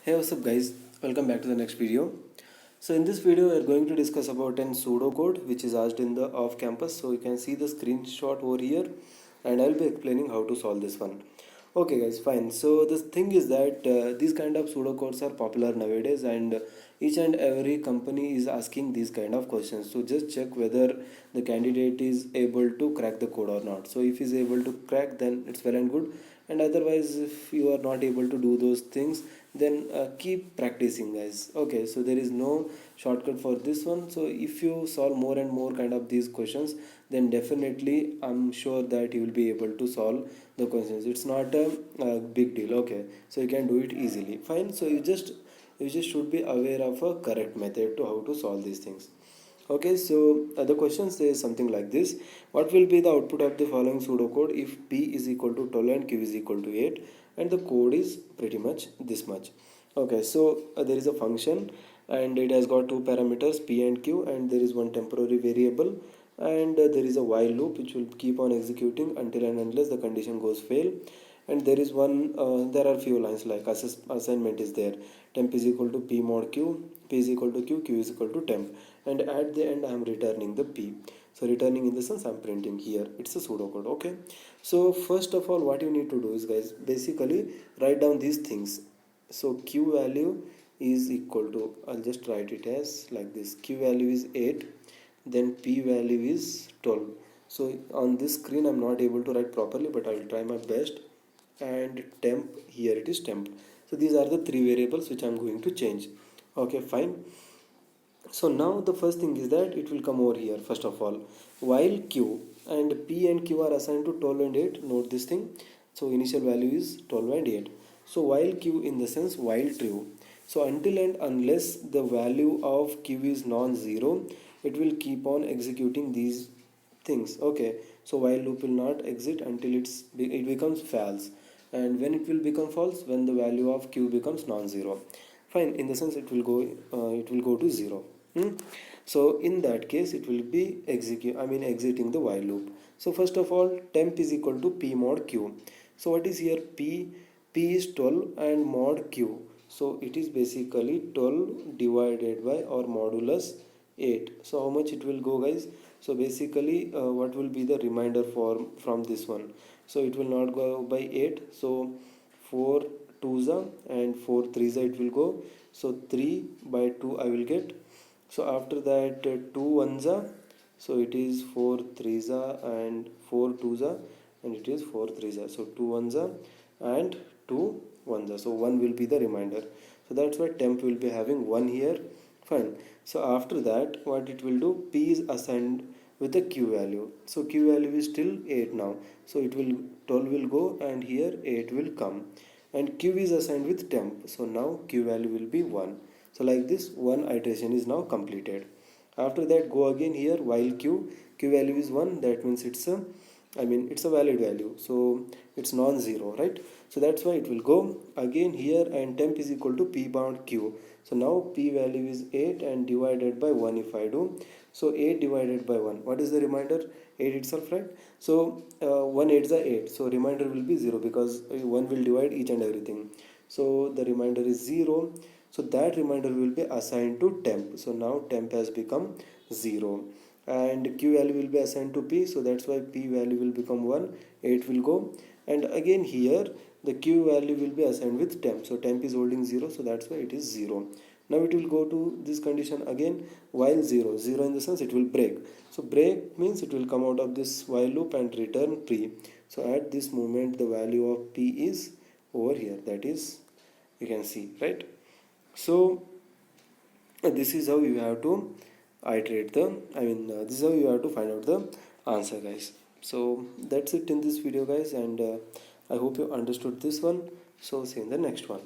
Hey, what's up guys, welcome back to the next video. So in this video we are going to discuss about an pseudocode which is asked in the off campus. So you can see the screenshot over here and I'll be explaining how to solve this one. Okay guys, fine. So the thing is that these kind of pseudocodes are popular nowadays, and each and every company is asking these kind of questions. So just check whether the candidate is able to crack the code or not. So if he's able to crack, then it's well and good, and otherwise if you are not able to do those things, then keep practicing guys. Okay, so there is no shortcut for this one. So if you solve more and more kind of these questions, then definitely I'm sure that you will be able to solve the questions. It's not a big deal. Okay, so you can do it easily, fine. So you just should be aware of a correct method to how to solve these things. Okay, so the question says something like this: what will be the output of the following pseudocode if p is equal to 12 and q is equal to 8, and the code is pretty much this much? Okay, so there is a function and it has got two parameters p and q, and there is one temporary variable, and there is a while loop which will keep on executing until and unless the condition goes fail. And there is one there are few lines like assignment is there: temp is equal to p mod q, p is equal to q, q is equal to temp, and at the end I am returning the p. So returning in the sense I'm printing here, it's a pseudocode. Okay, so first of all what you need to do is guys, basically write down these things. So q value is equal to, I'll just write it as like this: q value is 8, then p value is 12. So on this screen I'm not able to write properly, but I'll try my best. And temp, here it is temp. So these are the three variables which I'm going to change. Okay, fine. So now the first thing is that it will come over here. First of all, while q, and p and q are assigned to 12 and 8, note this thing. So initial value is 12 and 8. So while q in the sense while true, so until and unless the value of q is non-zero, it will keep on executing these things. Okay, so while loop will not exit until it becomes false. And when it will become false? When the value of q becomes non-zero. Fine, in the sense it will go to 0. So in that case it will be exiting the while loop. So first of all, temp is equal to p mod q. So what is here? P is 12 and mod q, so it is basically 12 divided by or modulus 8. So how much it will go guys? So basically what will be the remainder from this one? So it will not go by 8, so 4 2s and 4 3s it will go. So 3 by 2 I will get. So after that 2 1s, so it is 4 3s and 4 2s, and it is 4 3s. So 2 1s and 2 1s, so 1 will be the remainder. So that's why temp will be having 1 here. Fine. So after that what it will do? P is assigned with the q value. So q value is still 8 now, so it will 12 will go and here 8 will come, and q is assigned with temp. So now q value will be 1. So like this, one iteration is now completed. After that go again here, while q value is 1, that means it's a valid value, so it's non-zero, right? So that's why it will go again here, and temp is equal to p bound q. So now p value is 8 and divided by 1 if I do. So 8 divided by 1, what is the remainder? 8 itself, right? So 1 8 is 8, so remainder will be 0 because 1 will divide each and everything. So the remainder is 0. So that remainder will be assigned to temp. So now temp has become 0, and q value will be assigned to p, so that's why p value will become 1, 8 will go. And again here the q value will be assigned with temp, so temp is holding 0, so that's why it is 0. Now it will go to this condition again, while 0 0 in the sense it will break. So break means it will come out of this while loop and return p. So at this moment the value of p is over here, that is, you can see, right? So this is how you have to iterate this is how you have to find out the answer guys. So that's it in this video guys, and I hope you understood this one. So see you in the next one.